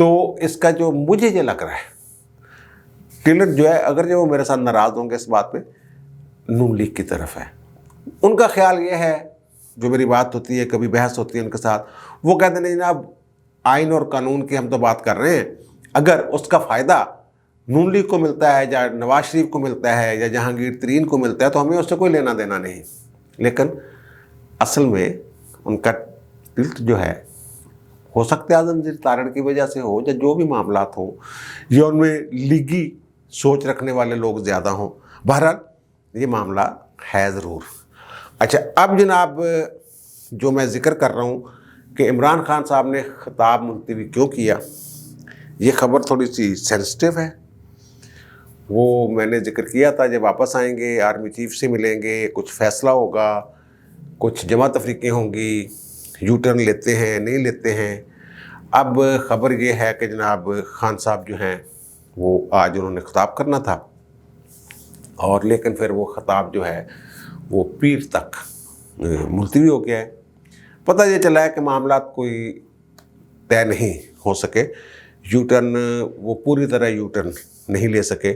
تو اس کا جو مجھے یہ لگ رہا ہے ٹلٹ جو ہے، اگر جو وہ میرے ساتھ ناراض ہوں گے اس بات پہ، نون لیگ کی طرف ہے. ان کا خیال یہ ہے، جو میری بات ہوتی ہے کبھی بحث ہوتی ہے ان کے ساتھ، وہ کہتے ہیں نہیں جناب آئین اور قانون کی ہم تو بات کر رہے ہیں، اگر اس کا فائدہ نون لیگ کو ملتا ہے یا نواز شریف کو ملتا ہے یا جہانگیر ترین کو ملتا ہے تو ہمیں اس سے کوئی لینا دینا نہیں. لیکن اصل میں ان کا ٹلٹ جو ہے ہو سکتا ہے اعظم زیر تارڑ کی وجہ سے ہو یا جو بھی معاملات ہوں، یا ان میں لیگی سوچ رکھنے والے لوگ زیادہ ہوں. بہرحال یہ معاملہ ہے ضرور. اچھا اب جناب جو میں ذکر کر رہا ہوں کہ عمران خان صاحب نے خطاب ملتوی کیوں کیا، یہ خبر تھوڑی سی سینسٹیو ہے. وہ میں نے ذکر کیا تھا جب واپس آئیں گے آرمی چیف سے ملیں گے، کچھ فیصلہ ہوگا، کچھ جمع تفریقیں ہوں گی، یو ٹرن لیتے ہیں نہیں لیتے ہیں. اب خبر یہ ہے کہ جناب خان صاحب جو ہیں وہ آج انہوں نے خطاب کرنا تھا، اور لیکن پھر وہ خطاب جو ہے وہ پیر تک ملتوی ہو گیا ہے. پتہ یہ چلا ہے کہ معاملات کوئی طے نہیں ہو سکے، یو ٹرن وہ پوری طرح یو ٹرن نہیں لے سکے.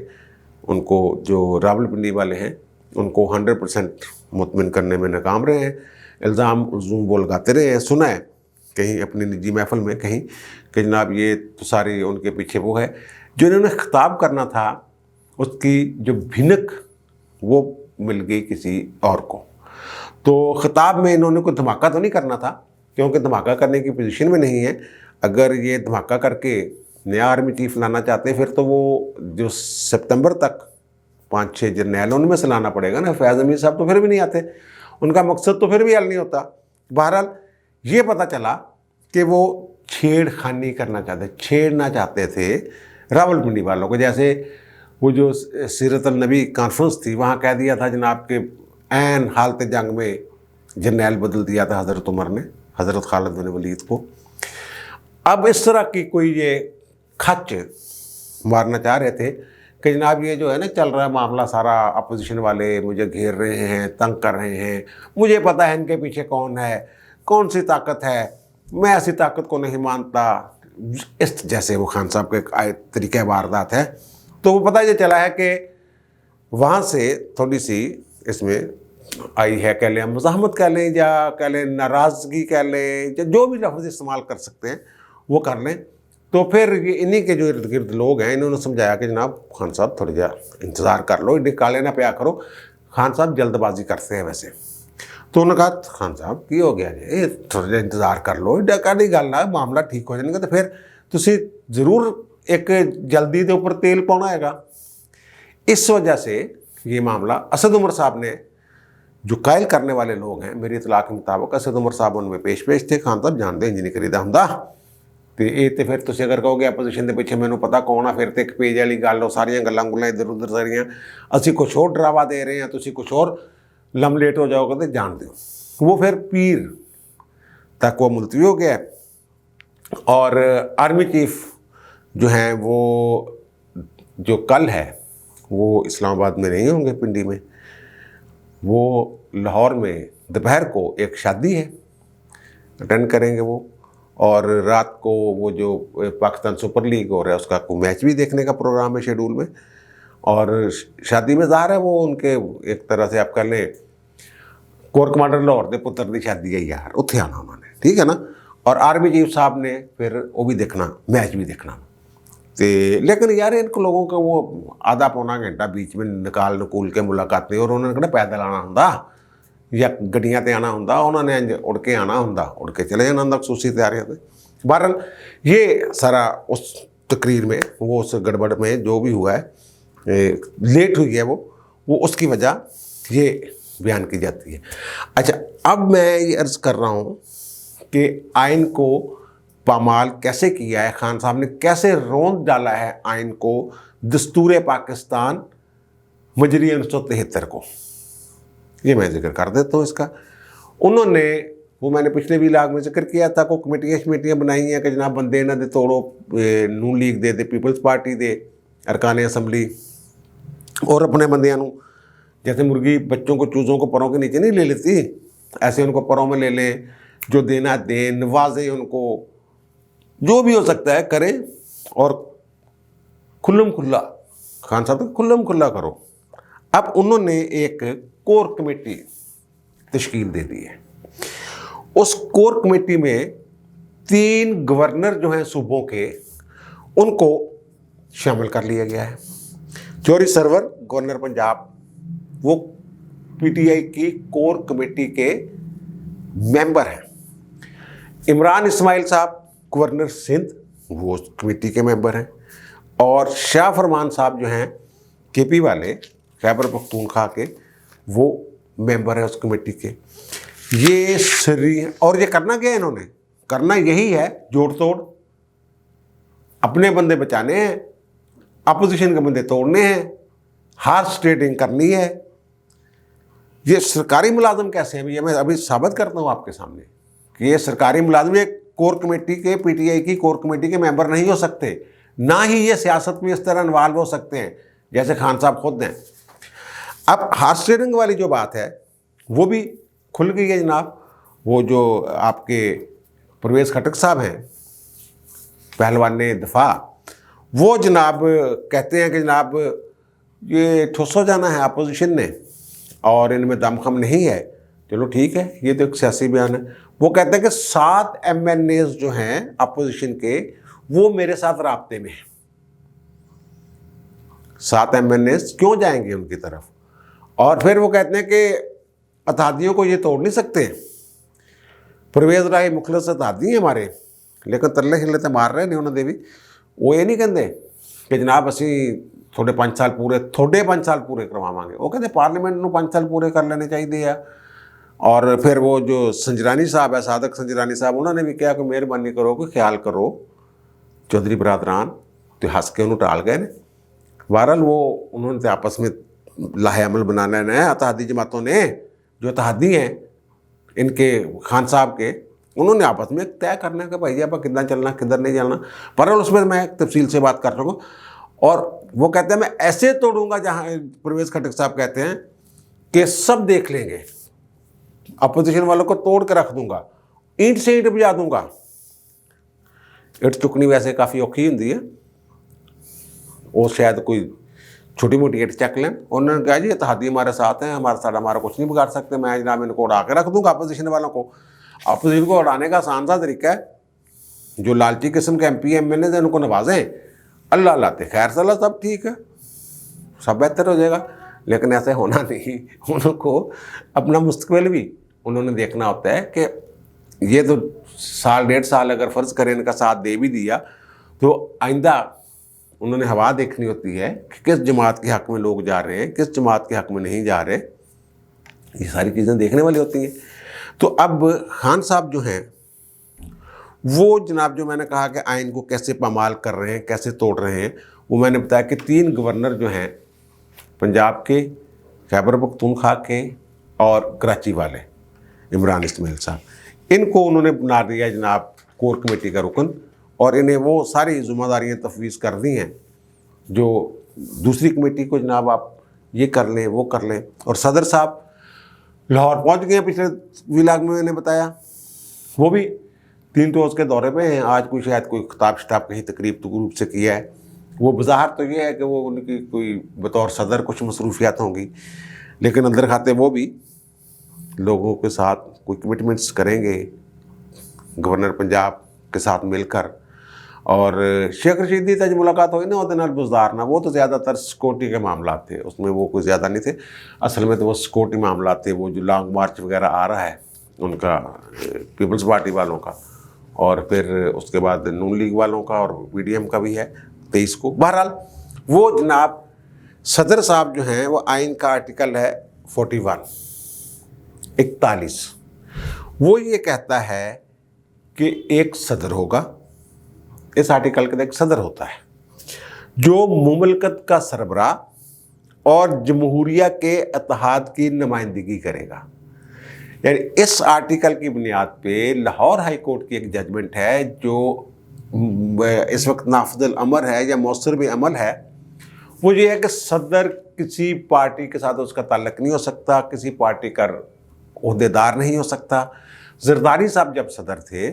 ان کو جو راولپنڈی والے ہیں ان کو 100% مطمئن کرنے میں ناکام رہے ہیں. الزام وہ لگاتے رہے ہیں. سنا ہے کہیں اپنی نجی محفل میں کہیں کہ جناب یہ تو ساری ان کے پیچھے وہ ہے. جو انہوں نے خطاب کرنا تھا اس کی جو بھنک وہ مل گئی کسی اور کو. تو خطاب میں انہوں نے کوئی دھماکہ تو نہیں کرنا تھا، کیونکہ دھماکہ کرنے کی پوزیشن میں نہیں ہے. اگر یہ دھماکہ کر کے نیا آرمی چیف لانا چاہتے ہیں پھر تو وہ جو سپتمبر تک 5-6 جرنیل ان میں سے لانا پڑے گا نا. فیاض امین صاحب تو پھر بھی نہیں آتے، ان کا مقصد تو پھر بھی حل نہیں ہوتا. بہرحال یہ پتہ چلا کہ وہ چھیڑ خانی کرنا چاہتے، چھیڑنا چاہتے تھے راولپنڈی والوں کو. جیسے وہ جو سیرت النبی کانفرنس تھی وہاں کہہ دیا تھا جناب کہ عین حالت جنگ میں جرنیل بدل دیا تھا حضرت عمر نے حضرت خالد بن ولید کو. اب اس طرح کی کوئی یہ کھچ مارنا چاہ رہے تھے کہ جناب یہ جو ہے نا چل رہا ہے معاملہ سارا، اپوزیشن والے مجھے گھیر رہے ہیں، تنگ کر رہے ہیں، مجھے پتہ ہے ان کے پیچھے کون ہے، کون سی طاقت ہے، میں ایسی طاقت کو نہیں مانتا. اس جیسے وہ خان صاحب کے طریقہ واردات ہے. تو وہ پتہ یہ چلا ہے کہ وہاں سے تھوڑی سی اس میں آئی ہے، کہہ لیں مزاحمت کہہ لیں یا کہہ لیں ناراضگی کہہ لیں، یا جو بھی لفظ استعمال کر سکتے ہیں وہ کر لیں. تو پھر یہ انہی کے جو ارد گرد لوگ ہیں انہوں نے سمجھایا کہ جناب خان صاحب تھوڑی جا انتظار کر لو، کالے نہ پیا کرو. خان صاحب جلد بازی کرتے ہیں ویسے. تو انہوں نے کہا خان صاحب کی ہو گیا جی، تھوڑا جا انتظار کر لو، ڈاکہ گل ہے، معاملہ ٹھیک ہو جائے گا تو پھر تسی ضرور ایک جلدی دے اوپر تیل پاؤنا ہے گا. اس وجہ سے یہ معاملہ اسد عمر صاحب نے جو قائل کرنے والے لوگ ہیں، میری اطلاع کے مطابق اسد عمر صاحب ان میں پیش تھے. خان صاحب جانتے ہیں جی نہیں کریدا ہوں تو یہ تو پھر تسی اگر کہو گے اپوزیشن کے پیچھے مینوں پتا کون آ، پھر تو ایک پیج والی گل، ساریاں گلاں گلاں ادھر ادھر ساریاں اسی کچھ اور ڈراوا دے رہے ہیں، تسی کچھ اور لم لیٹ ہو جاؤ گے تو جان دو. وہ پھر پیر تک وہ ملتوی ہو گیا. اور آرمی چیف جو ہیں وہ جو کل ہے وہ اسلام آباد میں نہیں ہوں گے، پنڈی میں. وہ لاہور میں دوپہر کو ایک شادی ہے، اٹینڈ کریں گے وہ. اور رات کو وہ جو پاکستان سپر لیگ ہو رہا ہے اس کا کوئی میچ بھی دیکھنے کا پروگرام ہے شیڈول میں. اور شادی میں ظاہر ہے وہ ان کے ایک طرح سے آپ کہہ لیں کور کمانڈر لاہور دے پتر دی شادی ہے یار، اتنے آنا انہوں نے، ٹھیک ہے نا. اور آرمی چیف صاحب نے پھر وہ بھی دیکھنا، میچ بھی دیکھنا. لیکن یار ان کو لوگوں کا وہ آدھا پونا گھنٹہ بیچ میں نکول کے ملاقاتیں، اور انہوں نے کہنا پیدل آنا ہوں یا گڈیاں تے آنا ہوں، انہوں نے اڑ کے آنا ہوں، اڑ کے چلے جانا ہوں خصوصی تیاریاں تے. بہرحال یہ سارا اس تقریر میں وہ اس گڑبڑ میں جو بھی ہوا ہے لیٹ ہوئی ہے وہ اس کی وجہ یہ بیان کی جاتی ہے. اچھا اب میں یہ عرض کر رہا ہوں کہ آئین کو پامال کیسے کیا ہے خان صاحب نے، کیسے روند ڈالا ہے آئین کو دستور پاکستان مجری 1973 کو. یہ میں ذکر کر دیتا ہوں اس کا. انہوں نے وہ میں نے پچھلے بھی لاگ میں ذکر کیا تھا کو کمیٹیاں بنائی ہیں کہ جناب بندے نہ دے توڑو، نون لیگ دے پیپلز پارٹی دے ارکان اسمبلی، اور اپنے بندیاں نوں جیسے مرغی بچوں کو چوزوں کو پروں کے نیچے نہیں لے لیتی، ایسے ان کو پروں میں لے لیں، جو دینا دیں، نوازیں ان کو. جو بھی ہو سکتا ہے کریں اور کھلم کھلا، خان صاحب کھلم کھلا کرو۔ اب انہوں نے ایک کور کمیٹی تشکیل دے دی ہے، اس کور کمیٹی میں 3 گورنر جو ہیں صوبوں کے ان کو شامل کر لیا گیا ہے۔ چوری سرور گورنر پنجاب وہ پی ٹی آئی کی کور کمیٹی کے ممبر ہیں، عمران اسماعیل صاحب گورنر سندھ وہ اس کمیٹی کے ممبر ہیں، اور شاہ فرمان صاحب جو ہیں کے پی والے خیبر پختونخوا کے وہ ممبر ہیں اس کمیٹی کے۔ یہ اور یہ کرنا کیا ہے انہوں نے؟ کرنا یہی ہے جوڑ توڑ، اپنے بندے بچانے ہیں، اپوزیشن کے بندے توڑنے ہیں، ہارس ٹریڈنگ کرنی ہے۔ یہ سرکاری ملازم کیسے ہیں؟ یہ میں ابھی ثابت کرتا ہوں آپ کے سامنے کہ یہ سرکاری ملازم ایک کور کمیٹی کے پی ٹی آئی کی کور کمیٹی کے ممبر نہیں ہو سکتے، نہ ہی یہ سیاست میں اس طرح انوالو ہو سکتے ہیں جیسے خان صاحب خود ہیں۔ اب ہارس ٹریڈنگ والی جو بات ہے وہ بھی کھل گئی ہے جناب۔ وہ جو آپ کے پرویز خٹک صاحب ہیں پہلوان دفاع، وہ جناب کہتے ہیں کہ جناب یہ ٹھوس ہو جانا ہے اپوزیشن نے اور ان میں دم خم نہیں ہے۔ چلو ٹھیک ہے، یہ تو ایک سیاسی بیان ہے۔ وہ کہتے ہیں کہ 7 ایم این ایز جو ہیں اپوزیشن کے وہ میرے ساتھ رابطے میں ہیں۔ 7 ایم این ایز کیوں جائیں گے ان کی طرف؟ اور پھر وہ کہتے ہیں کہ اتحادیوں کو یہ توڑ نہیں سکتے۔ پرویز رائے مخلص اتحادی ہیں ہمارے، لیکن ترلے ہلتے مار رہے نہیں انہوں نے بھی۔ وہ یہ نہیں کہتے کہ جناب اسی تھوڑے 5 سال پورے کرواواں گے، وہ کہتے پارلیمنٹ نو 5 سال پورے کر لینے چاہیے۔ اور پھر وہ جو سنجرانی صاحب ہے صادق سنجرانی صاحب، انہوں نے بھی کہا کہ مہربانی کرو کہ خیال کرو چودھری برادران تو ہنس کے انہوں ٹال گئے نا۔ بہرحال وہ انہوں نے آپس میں لاہ عمل بنانا ہے اتحادی جماعتوں نے، جو اتحادی ہیں ان کے خان صاحب کے، انہوں نے آپس میں طے کرنا ہے کہ بھائی اب کدھر چلنا کدھر نہیں چلنا۔ بہرحال اس میں میں تفصیل سے بات کر رہا ہوں۔ اور وہ کہتے ہیں میں ایسے توڑوں گا، جہاں پرویز خٹک صاحب کہتے ہیں کہ سب دیکھ لیں گے، اپوزیشن والوں کو توڑ کے رکھ دوں گا، اینٹ سے اینٹ بجا دوں گا۔ اینٹ چکنی ویسے کافی اوکھی ہوتی ہے، وہ شاید کوئی چھوٹی موٹی اینٹ چک لیں۔ انہوں نے کہا جی اتحادی ہمارے ساتھ ہیں، ہمارا کچھ نہیں بگاڑ سکتے، میں جناب ان کو اڑا کے رکھ دوں گا اپوزیشن والوں کو۔ اپوزیشن کو اڑانے کا آسان سا طریقہ ہے، جو لالچی قسم کے ایم پی ایم این اے ان کو نوازیں، اللہ لاتے خیر صلاح سب ٹھیک ہے، سب بہتر ہو جائے گا۔ لیکن ایسے ہونا نہیں، انہوں کو اپنا مستقبل بھی انہوں نے دیکھنا ہوتا ہے کہ یہ تو 1.5 سال اگر فرض کریں ان کا ساتھ دے بھی دیا تو آئندہ انہوں نے ہوا دیکھنی ہوتی ہے کہ کس جماعت کے حق میں لوگ جا رہے ہیں، کس جماعت کے حق میں نہیں جا رہے، یہ ساری چیزیں دیکھنے والی ہوتی ہیں۔ تو اب خان صاحب جو ہیں وہ جناب جو میں نے کہا کہ آئین کو کیسے پامال کر رہے ہیں، کیسے توڑ رہے ہیں، وہ میں نے بتایا کہ 3 گورنر جو ہیں پنجاب کے، خیبر پختونخوا کے اور کراچی والے عمران اسماعیل صاحب، ان کو انہوں نے بنا دیا جناب کور کمیٹی کا رکن، اور انہیں وہ ساری ذمہ داریاں تفویض کر دی ہیں جو دوسری کمیٹی کو جناب آپ یہ کر لیں وہ کر لیں۔ اور صدر صاحب لاہور پہنچ گئے ہیں، پچھلے ولاگ میں نے بتایا، وہ بھی 3 روز کے دورے پہ ہیں۔ آج شاید کوئی خطاب شتاب کہیں تقریب گروپ سے کیا ہے۔ وہ بظاہر تو یہ ہے کہ وہ ان کی کوئی بطور صدر کچھ مصروفیات ہوں گی، لیکن اندر کھاتے وہ بھی لوگوں کے ساتھ کوئی کمٹمنٹس کریں گے گورنر پنجاب کے ساتھ مل کر۔ اور شیخ رشید دی تج ملاقات ہوئی نا وہ بزدار نا، وہ تو زیادہ تر سیکورٹی کے معاملات تھے، اس میں وہ کوئی زیادہ نہیں تھے، اصل میں تو وہ سیکورٹی معاملات تھے۔ وہ جو لانگ مارچ وغیرہ آ رہا ہے ان کا، پیپلز پارٹی والوں کا، اور پھر اس کے بعد نون لیگ والوں کا، اور پی ڈی ایم کا بھی ہے 23 کو۔ بہرحال وہ جناب صدر صاحب جو ہیں وہ آئین کا آرٹیکل ہے 41 وہ یہ کہتا ہے کہ ایک صدر ہوگا۔ اس آرٹیکل کے ایک صدر ہوتا ہے جو مملکت کا سربراہ اور جمہوریہ کے اتحاد کی نمائندگی کرے گا۔ یعنی اس آرٹیکل کی بنیاد پہ لاہور ہائی کورٹ کی ایک ججمنٹ ہے جو اس وقت نافذ الامر ہے یا مؤثر بھی عمل ہے، وہ یہ ہے کہ صدر کسی پارٹی کے ساتھ اس کا تعلق نہیں ہو سکتا، کسی پارٹی کا عہدیدار نہیں ہو سکتا۔ زرداری صاحب جب صدر تھے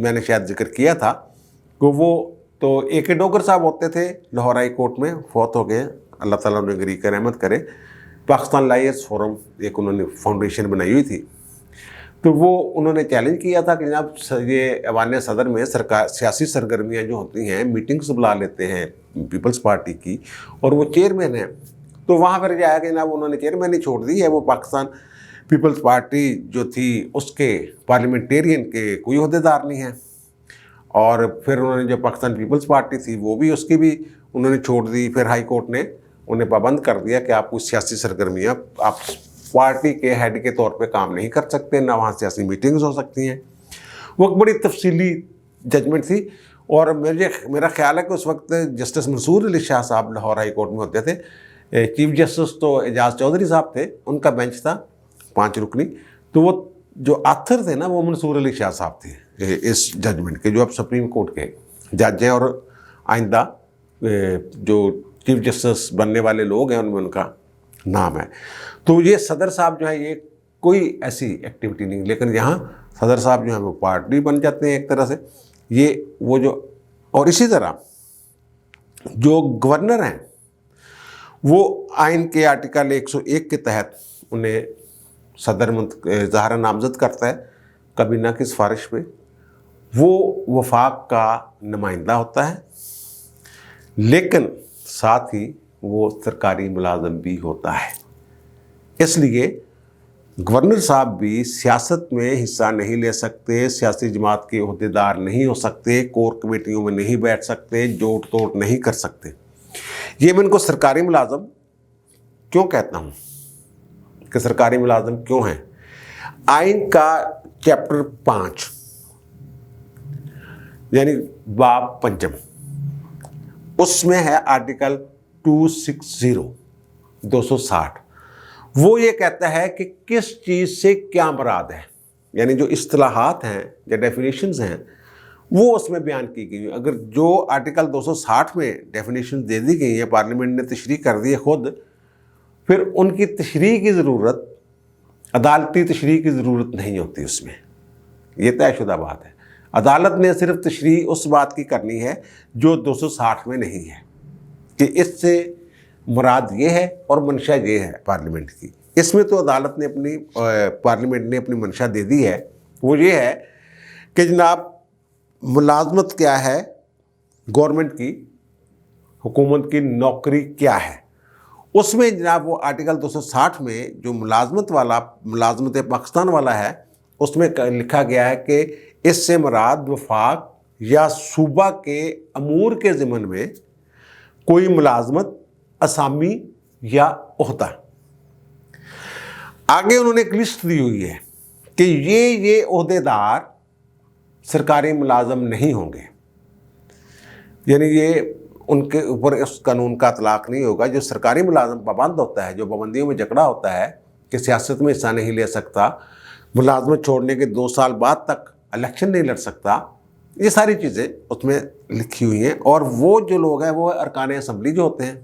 میں نے شاید ذکر کیا تھا کہ وہ تو اے کے ڈوگر صاحب ہوتے تھے لاہور ہائی کورٹ میں، فوت ہو گئے، اللہ تعالیٰ انہیں غریق رحمت کرے. پاکستان لائرز فورم ایک انہوں نے فاؤنڈیشن بنائی ہوئی تھی، تو وہ انہوں نے چیلنج کیا تھا کہ جناب یہ ایوان صدر میں سیاسی سرگرمیاں جو ہوتی ہیں، میٹنگز بلا لیتے ہیں پیپلز پارٹی کی، اور وہ چیئرمین ہیں، تو وہاں پر جایا کہ جناب انہوں نے چیئرمین ہی چھوڑ دی ہے، وہ پاکستان پیپلز پارٹی جو تھی اس کے پارلیمنٹیرین کے کوئی عہدیدار نہیں ہیں. اور پھر انہوں نے جو پاکستان پیپلز پارٹی تھی وہ بھی اس کی بھی انہوں نے چھوڑ دی. پھر ہائی کورٹ نے انہیں پابند کر دیا کہ آپ کوئی سیاسی سرگرمیاں آپ پارٹی کے ہیڈ کے طور پہ کام نہیں کر سکتے، نہ وہاں سیاسی میٹنگز ہو سکتی ہیں. وہ ایک بڑی تفصیلی ججمنٹ تھی، اور میرا خیال ہے کہ اس وقت جسٹس منصور علی شاہ صاحب لاہور ہائی کورٹ میں ہوتے تھے. چیف جسٹس تو اعجاز چودھری صاحب تھے، ان کا بینچ تھا 5 رکنی. تو وہ جو آتھر تھے نا وہ منصور علی شاہ صاحب تھے اس ججمنٹ کے، جو اب سپریم کورٹ کے جج ہیں، اور آئندہ جو چیف جسٹس بننے والے لوگ ہیں ان میں ان کا نام ہے. تو یہ صدر صاحب جو ہے یہ کوئی ایسی ایکٹیویٹی نہیں، لیکن یہاں صدر صاحب جو ہیں وہ پارٹی بن جاتے ہیں ایک طرح سے. یہ وہ جو، اور اسی طرح جو گورنر ہیں وہ آئین کے آرٹیکل 101 کے تحت انہیں صدر ظاہرہ نامزد کرتا ہے کابینہ کی سفارش پہ. وہ وفاق کا نمائندہ ہوتا ہے، لیکن ساتھ ہی وہ سرکاری ملازم بھی ہوتا ہے. اس لیے گورنر صاحب بھی سیاست میں حصہ نہیں لے سکتے، سیاسی جماعت کے عہدیدار نہیں ہو سکتے، کور کمیٹیوں میں نہیں بیٹھ سکتے، جوڑ توڑ نہیں کر سکتے. یہ میں ان کو سرکاری ملازم کیوں کہتا ہوں کہ سرکاری ملازم کیوں ہیں؟ آئین کا چیپٹر 5 یعنی باب پنجم، اس میں ہے آرٹیکل 260 وہ یہ کہتا ہے کہ کس چیز سے کیا مراد ہے، یعنی جو اصطلاحات ہیں یا ڈیفینیشنز ہیں وہ اس میں بیان کی گئی ہیں. اگر جو آرٹیکل 260 میں ڈیفینیشن دے دی گئی ہیں، پارلیمنٹ نے تشریح کر دی ہے خود، پھر ان کی تشریح کی ضرورت، عدالتی تشریح کی ضرورت نہیں ہوتی اس میں. یہ طے شدہ بات ہے. عدالت نے صرف تشریح اس بات کی کرنی ہے جو 260 میں نہیں ہے، کہ اس سے مراد یہ ہے اور منشا یہ ہے پارلیمنٹ کی. اس میں تو عدالت نے پارلیمنٹ نے اپنی منشا دے دی ہے. وہ یہ ہے کہ جناب ملازمت کیا ہے، گورنمنٹ کی، حکومت کی نوکری کیا ہے. اس میں جناب وہ آرٹیکل 260 میں جو ملازمت پاکستان والا ہے، اس میں لکھا گیا ہے کہ اس سے مراد وفاق یا صوبہ کے امور کے ضمن میں کوئی ملازمت، اسامی یا عہدہ. آگے انہوں نے ایک لسٹ دی ہوئی ہے کہ یہ عہدیدار سرکاری ملازم نہیں ہوں گے، یعنی یہ ان کے اوپر اس قانون کا اطلاق نہیں ہوگا. جو سرکاری ملازم پابند ہوتا ہے، جو پابندیوں میں جکڑا ہوتا ہے کہ سیاست میں حصہ نہیں لے سکتا، ملازمت چھوڑنے کے 2 سال بعد تک الیکشن نہیں لڑ سکتا، یہ ساری چیزیں اس میں لکھی ہوئی ہیں. اور وہ جو لوگ ہیں وہ ارکان اسمبلی جو ہوتے ہیں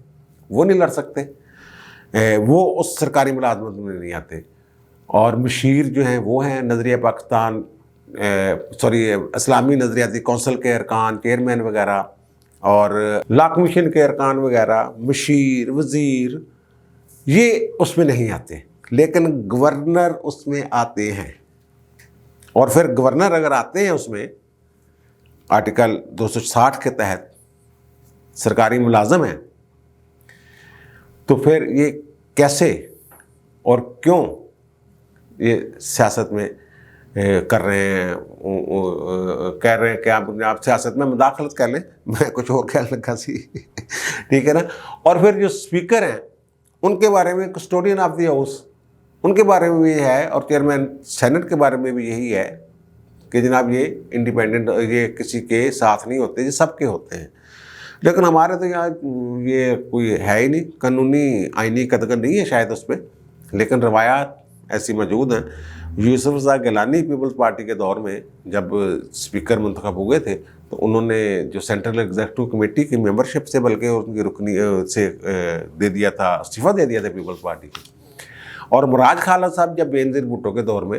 وہ نہیں لڑ سکتے، وہ اس سرکاری ملازمت میں نہیں آتے. اور مشیر جو ہیں وہ ہیں نظریہ پاکستان اسلامی نظریاتی کونسل کے ارکان، چیئرمین وغیرہ، اور لا کمیشن کے ارکان وغیرہ، مشیر، وزیر، یہ اس میں نہیں آتے. لیکن گورنر اس میں آتے ہیں. اور پھر گورنر اگر آتے ہیں اس میں آرٹیکل 260 کے تحت سرکاری ملازم ہیں، تو پھر یہ کیسے اور کیوں یہ سیاست میں کر رہے ہیں، کہہ رہے ہیں کہ آپ سیاست میں مداخلت کر لیں. میں کچھ اور کہنے لگا سی ٹھیک ہے نا. اور پھر جو اسپیکر ہیں ان کے بارے میں، کسٹوڈین آف دی ہاؤس، ان کے بارے میں بھی یہ ہے، اور چیئرمین سینٹ کے بارے میں بھی یہی ہے کہ جناب یہ انڈیپینڈنٹ، یہ کسی کے ساتھ نہیں ہوتے، یہ سب کے ہوتے ہیں. لیکن ہمارے تو یہاں یہ کوئی ہے ہی نہیں، قانونی آئینی قدغن نہیں ہے شاید اس پہ، لیکن روایات ایسی موجود ہیں. یوسف رضا گیلانی پیپلز پارٹی کے دور میں جب اسپیکر منتخب ہوئے تھے تو انہوں نے جو سینٹرل ایگزیکٹو کمیٹی کی ممبرشپ سے بلکہ ان کی رکنی سے دے دیا تھا، استعفیٰ دے دیا تھا پیپلز پارٹی کی. اور مراج خالد صاحب جب بے نظیر بھٹو کے دور میں